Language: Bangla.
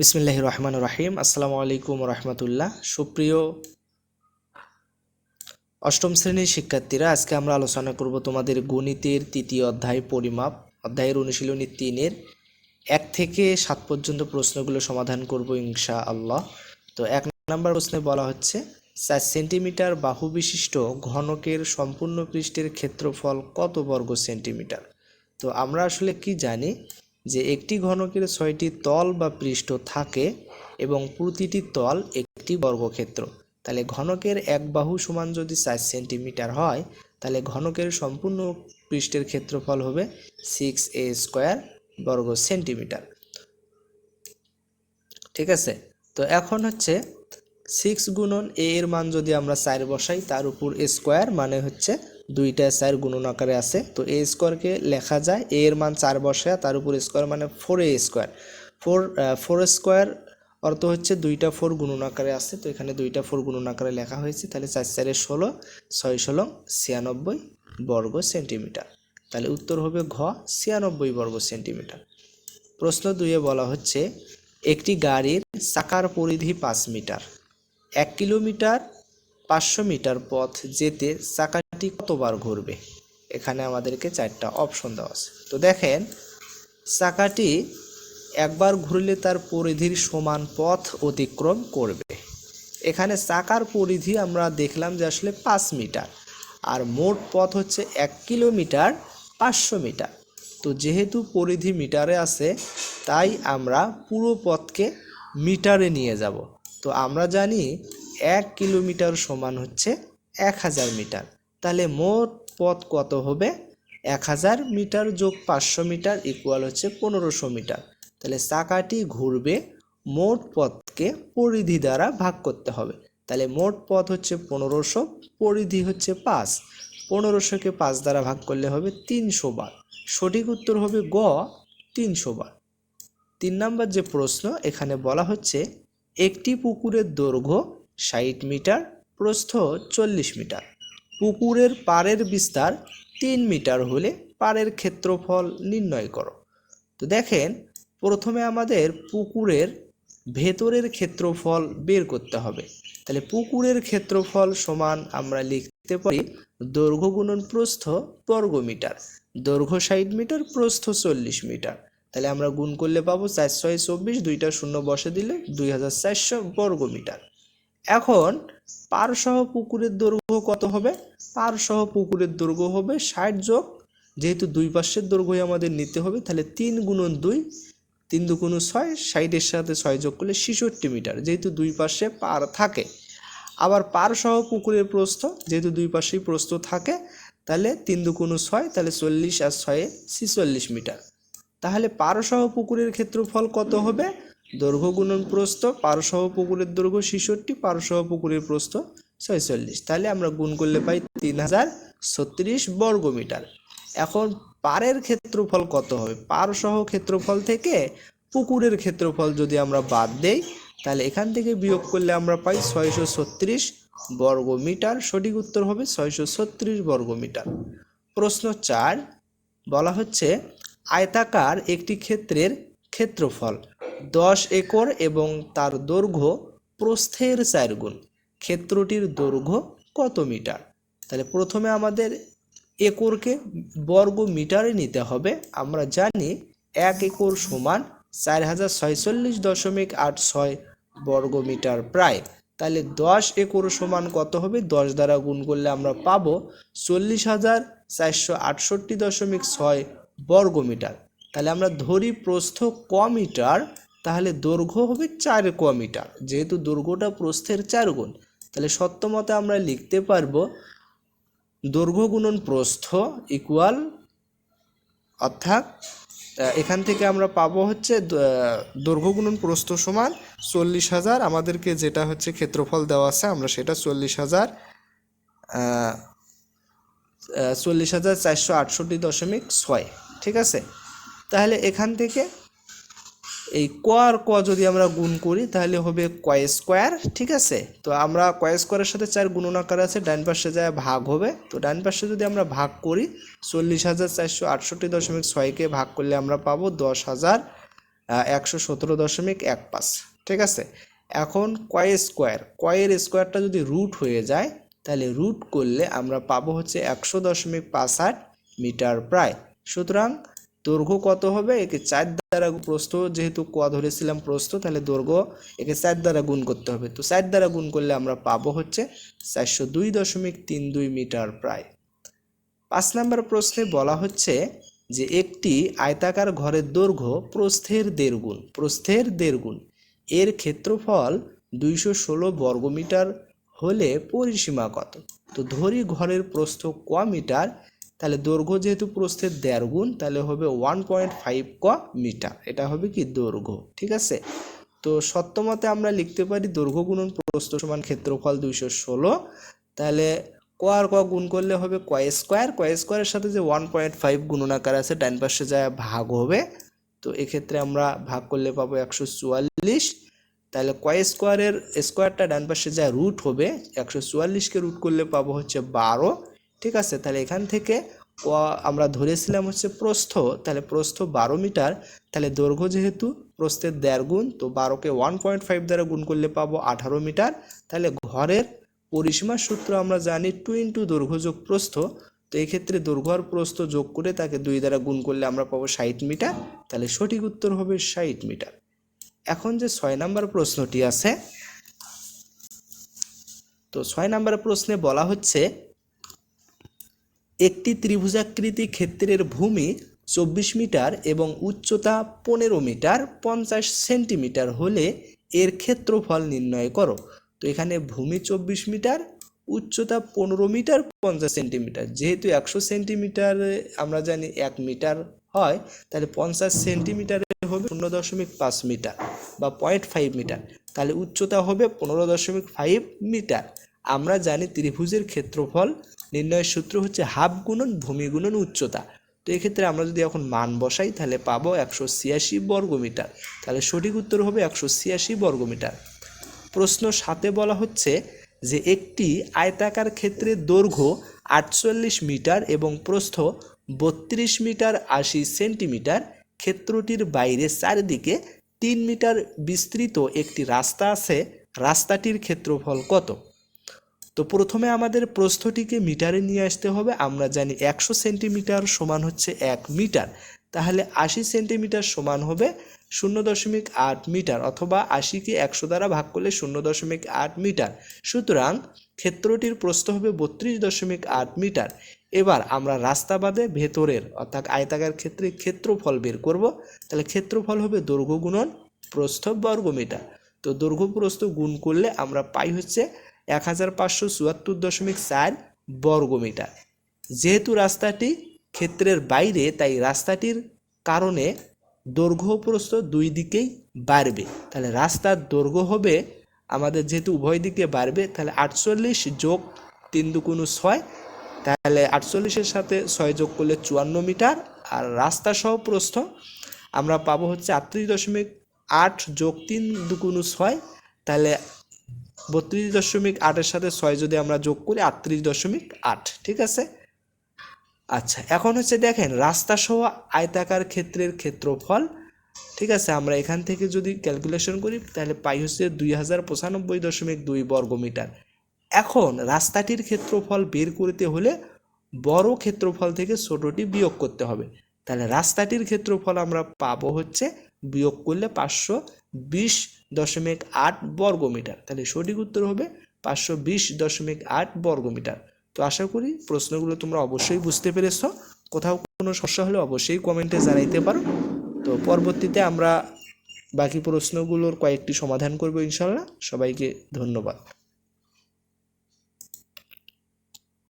বিসমিল্লাহির রহমানির রহিম। আসসালামু আলাইকুম রহমতুল্লাহ। সুপ্রিয় অষ্টম শ্রেণীর শিক্ষার্থীরা, আজকে আমরা আলোচনা করব তোমাদের গণিতের তৃতীয় অধ্যায় পরিমাপ অধ্যায়ের অনুশীলনী 3-এর 1 থেকে 7 পর্যন্ত প্রশ্নগুলো সমাধান করব ইনশাআল্লাহ। তো 1 নম্বর প্রশ্নে বলা হচ্ছে 4 সেন্টিমিটার বাহু বিশিষ্ট ঘনকের সম্পূর্ণ পৃষ্ঠের ক্ষেত্রফল কত বর্গ সেন্টিমিটার। তো আমরা আসলে কি জানি যে একটি ঘনকের 6টি তল বা পৃষ্ঠ থাকে এবং প্রতিটি তল একটি বর্গক্ষেত্র। তাহলে ঘনকের এক বাহু সমান যদি 4 সেন্টিমিটার হয়, তাহলে ঘনকের সম্পূর্ণ পৃষ্ঠের ক্ষেত্রফল হবে 6a স্কয়ার বর্গ সেন্টিমিটার। ঠিক আছে, তো এখন হচ্ছে 6 গুণন a এর মান যদি আমরা 4 বসাই, তার উপর a স্কয়ার মানে হচ্ছে দুইটা 4 গুণন আকারে আছে, তো a স্কয়ারকে লেখা যায় a এর মান 4 বসায় তার উপর স্কয়ার মানে 4a স্কয়ার। 4 স্কয়ার অর্থ হচ্ছে দুইটা 4 গুণন আকারে আছে, তো এখানে দুইটা 4 গুণন আকারে লেখা হয়েছে। তাহলে 4 4 16, 6 16 96 বর্গ সেন্টিমিটার। তাহলে উত্তর হবে ঘ 96 বর্গ সেন্টিমিটার। প্রশ্ন 2-এ বলা হচ্ছে একটি গাড়ির চাকার পরিধি 5 মিটার। 1 কিলোমিটার 500 মিটার পথ যেতে চাকাটি কতবার ঘুরবে। এখানে আমাদেরকে 4টা অপশন দেওয়া আছে। তো দেখেন, চাকাটি একবার ঘুরলে তার পরিধির সমান পথ অতিক্রম করবে। এখানে চাকার পরিধি আমরা দেখলাম যে আসলে 5 মিটার, আর মোট পথ হচ্ছে 1 কিলোমিটার 500 মিটার। তো যেহেতু পরিধি মিটারে আছে, তাই আমরা পুরো পথকে মিটারে নিয়ে যাব। তো আমরা জানি 1 কিলোমিটার সমান হচ্ছে 1000 মিটার। তাহলে মোট পথ কত হবে? 1000 মিটার যোগ 500 মিটার ইকুয়াল হচ্ছে 1500 মিটার। তাহলে চাকাটি ঘুরবে, মোট পথকে পরিধি দ্বারা ভাগ করতে হবে। তাহলে মোট পথ হচ্ছে 1500, পরিধি হচ্ছে 5। 1500কে 5 দ্বারা ভাগ করলে হবে 300 বার। সঠিক উত্তর হবে গ 300 বার। 3 নম্বর যে প্রশ্ন, এখানে বলা হচ্ছে একটি পুকুরের দৈর্ঘ্য 60 মিটার, প্রস্থ 40 মিটার। পুকুরের পাড়ের বিস্তার 3 মিটার হলে পাড়ের ক্ষেত্রফল নির্ণয় করো। তো দেখেন, প্রথমে আমাদের পুকুরের ভেতরের ক্ষেত্রফল বের করতে হবে। তাহলে পুকুরের ক্ষেত্রফল সমান আমরা লিখতে পারি দৈর্ঘ্য গুণন প্রস্থ বর্গ মিটার। দৈর্ঘ্য 60 মিটার, প্রস্থ 40 মিটার। তাহলে আমরা গুণ করলে পাবো 4 6 24, দুইটা শূন্য বসে দিলে 2400 বর্গ মিটার। এখন পাড়সহ পুকুরের দৈর্ঘ্য কত হবে? পাড়সহ পুকুরের দৈর্ঘ্য হবে 60 যোগ, যেহেতু দুই পাশের দৈর্ঘ্যই আমাদের নিতে হবে, তাহলে 3 গুণন 2, 3 দুগুণ 6, 60-এর সাথে 6 যোগ করলে 66 মিটার, যেহেতু দুই পাশে পার থাকে। আবার পাড়সহ পুকুরের প্রস্থ, যেহেতু দুই পাশেই প্রস্থ থাকে, তাহলে 3 দুগুণ 6, তাহলে 40 আর 6-এ 46 মিটার। তাহলে পাড়সহ পুকুরের ক্ষেত্রফল কত হবে? দৈর্ঘ্য গুণন প্রস্থ, পাড়সহ পুকুরের দৈর্ঘ্য 66, পাড়সহ পুকুরের প্রস্থ 46। তাহলে আমরা গুণ করলে পাই 3036 বর্গ মিটার। এখন পাড়ের ক্ষেত্রফল কত হবে? পাড়সহ ক্ষেত্রফল থেকে পুকুরের ক্ষেত্রফল যদি আমরা বাদ দেই, তাহলে এখান থেকে বিয়োগ করলে আমরা পাই 636 বর্গ মিটার। সঠিক উত্তর হবে 636 বর্গ মিটার। প্রশ্ন 4 বলা হচ্ছে আয়তাকার একটি ক্ষেত্রের ক্ষেত্রফল 10 একর এবং তার দৈর্ঘ্য প্রস্থের 4 গুণ। ক্ষেত্রটির দৈর্ঘ্য কত মিটার? তাহলে প্রথমে আমাদের একরকে বর্গ মিটারে নিতে হবে। আমরা জানি 1 একর সমান 4046.86 বর্গ মিটার প্রায়। তাহলে 10 একর সমান কত হবে? 10 দ্বারা গুণ করলে আমরা পাবো 40,468.6 বর্গ মিটার। তাহলে আমরা ধরি প্রস্থ ক মিটার, তাহলে দৈর্ঘ্য হবে 4 ক মিটার, যেহেতু দৈর্ঘ্যটা প্রস্থের 4 গুণ। তাহলে সত্যমতে আমরা লিখতে পারবো দৈর্ঘ্য গুণন প্রস্থ ইকুয়াল, অর্থাৎ এখান থেকে আমরা পাবো হচ্ছে দৈর্ঘ্য গুণন প্রস্থ সমান 40,000, আমাদেরকে যেটা হচ্ছে ক্ষেত্রফল দেওয়া আছে আমরা সেটা 40,468.6। ঠিক আছে, তাহলে এখান থেকে এই ক আর ক যদি আমরা গুণ করি তাহলে হবে ক স্কোয়ার। ঠিক আছে, তো আমরা ক স্কোয়ারের সাথে 4 গুণন আকার আছে, ডান পাশে যায় ভাগ হবে। তো ডান পাশে যদি আমরা ভাগ করি 40,468.6কে ভাগ করলে আমরা পাবো 10,000 117.15। ঠিক আছে, এখন কয় স্কোয়ার, কয়ের স্কোয়ারটা যদি রুট হয়ে যায় তাহলে রুট করলে আমরা পাবো হচ্ছে 100.58 মিটার প্রায়। সুতরাং দৈর্ঘ্য কত হবে, একে 4 দ্বারা প্রস্থ, যেহেতু ক ধরেছিলাম প্রস্থ, তাহলে দৈর্ঘ্য একে 4 দ্বারা গুণ করতে হবে। তো 4 দ্বারা গুণ করলে আমরা পাবো হচ্ছে 402.32 মিটার প্রায়। 5 নম্বর প্রশ্নে বলা হচ্ছে যে একটি আয়তাকার ঘরের দৈর্ঘ্য প্রস্থের 1.5 গুণ, প্রস্থের 1.5 গুণ, এর ক্ষেত্রফল 216 বর্গমিটার হলে পরিসীমা কত? তো ধরি ঘরের প্রস্থ ক মিটার, তাহলে দৈর্ঘ্য যেহেতু প্রস্থের 1.5 গুণ, তাহলে হবে 1.5 ক মিটার, এটা হবে কি দৈর্ঘ্য। ঠিক আছে, তো সত্যমতে আমরা লিখতে পারি দৈর্ঘ্য গুণন প্রস্থ সমান ক্ষেত্রফল 216, তাহলে ক আর ক গুণ করলে হবে ক স্কোয়ার, ক স্কোয়ারের সাথে যে 1.5 গুণনাকার আছে ডান পাশে যায় ভাগ হবে, তো এক্ষেত্রে আমরা ভাগ করলে পাবো 144, তাহলে ক স্কোয়ারের স্কোয়ারটা ডান পাশে যায় রুট হবে, 144কে রুট করলে পাবো হচ্ছে 12। ঠিক আছে, তাহলে এখান থেকে ক আমরা ধরেছিলাম হচ্ছে প্রস্থ, তাহলে প্রস্থ 12 মিটার, তাহলে দৈর্ঘ্য যেহেতু প্রস্থের 1.5 গুণ, তো 12কে 1.5 দ্বারা গুণ করলে পাবো 18 মিটার। তাহলে ঘরের পরিসীমার সূত্র আমরা জানি 2 ইন্টু দৈর্ঘ্য যোগ প্রস্থ, তো এই ক্ষেত্রে দৈর্ঘ্য আর প্রস্থ যোগ করে তাকে 2 দ্বারা গুণ করলে আমরা পাবো 60 মিটার, তাহলে সঠিক উত্তর হবে 60 মিটার। এখন যে 6 নম্বর প্রশ্নটি আছে, তো 6 নম্বর প্রশ্নে বলা হচ্ছে একটি ত্রিভুজাকৃতি ক্ষেত্রের ভূমি 24 মিটার এবং উচ্চতা 15 মিটার 50 সেন্টিমিটার হলে এর ক্ষেত্রফল নির্ণয় করো। তো এখানে ভূমি 24 মিটার, উচ্চতা 15 মিটার 50 সেন্টিমিটার, যেহেতু 100 সেন্টিমিটার আমরা জানি 1 মিটার হয়, তাহলে 50 সেন্টিমিটারে হবে 0.5 মিটার বা 0.5 মিটার, তাহলে উচ্চতা হবে 15.5 মিটার। আমরা জানি ত্রিভুজের ক্ষেত্রফল নির্ণয়ের সূত্র হচ্ছে হাফ গুণন ভূমি গুণন উচ্চতা। তো এক্ষেত্রে আমরা যদি এখন মান বসাই তাহলে পাবো 186 বর্গমিটার, তাহলে সঠিক উত্তর হবে 186 বর্গমিটার। প্রশ্ন 7 বলা হচ্ছে যে একটি আয়তাকার ক্ষেত্রের দৈর্ঘ্য 48 মিটার এবং প্রস্থ 32 মিটার 80 সেন্টিমিটার, ক্ষেত্রটির বাইরে চারিদিকে 3 মিটার বিস্তৃত একটি রাস্তা আছে, রাস্তাটির ক্ষেত্রফল কত? তো প্রথমে আমাদের প্রস্থটিকে মিটারে নিয়ে আসতে হবে। আমরা জানি 100 সেন্টিমিটার সমান হচ্ছে 1 মিটার, তাহলে 80 সেন্টিমিটার সমান হবে 0.8 মিটার, অথবা 80কে 100 দ্বারা ভাগ করলে 0.8 মিটার। সুতরাং ক্ষেত্রটির প্রস্থ হবে 32.8 মিটার। এবার আমরা রাস্তা বাদে ভেতরের অর্থাৎ আয়তাকার ক্ষেত্রে ক্ষেত্রফল বের করব, তাহলে ক্ষেত্রফল হবে দৈর্ঘ্য গুণন প্রস্থ বর্গমিটার। তো দৈর্ঘ্য প্রস্থ গুণ করলে আমরা পাই হচ্ছে 1574.4 বর্গমিটার। যেহেতু রাস্তাটি ক্ষেত্রের বাইরে, তাই রাস্তাটির কারণে দৈর্ঘ্য প্রস্থ দুই দিকেই বাড়বে, তাহলে রাস্তার দৈর্ঘ্য হবে আমাদের যেহেতু উভয় দিকে বাড়বে, তাহলে 48 যোগ 3 দুগুণ 6, তাহলে 48-এর সাথে 6 যোগ করলে 54 মিটার, আর রাস্তা সহ প্রস্থ আমরা পাবো হচ্ছে 38.8 যোগ 3 দুগুণ 6, তাহলে 32.8-এর সাথে 6 যদি আমরা যোগ করি 38.8। ঠিক আছে, আচ্ছা এখন হচ্ছে দেখেন রাস্তা সহ আয়তাকার ক্ষেত্রের ক্ষেত্রফল। ঠিক আছে, আমরা এখান থেকে যদি ক্যালকুলেশন করি তাহলে পাই হচ্ছে 2095.2 বর্গমিটার। এখন রাস্তাটির ক্ষেত্রফল বের করতে হলে বড় ক্ষেত্রফল থেকে ছোটটি বিয়োগ করতে হবে, তাহলে রাস্তাটির ক্ষেত্রফল আমরা পাবো হচ্ছে বিয়োগ করলে 520.8 বর্গমিটার, তাহলে সঠিক উত্তর হবে 520.8 বর্গমিটার। তো আশা করি প্রশ্নগুলো তোমরা অবশ্যই বুঝতে পেরেছ। কোথাও কোনো সমস্যা হলে অবশ্যই কমেন্টে জানাইতে পারো। তো পরবর্তীতে আমরা বাকি প্রশ্নগুলোর কয়েকটি সমাধান করব ইনশাল্লাহ। সবাইকে ধন্যবাদ।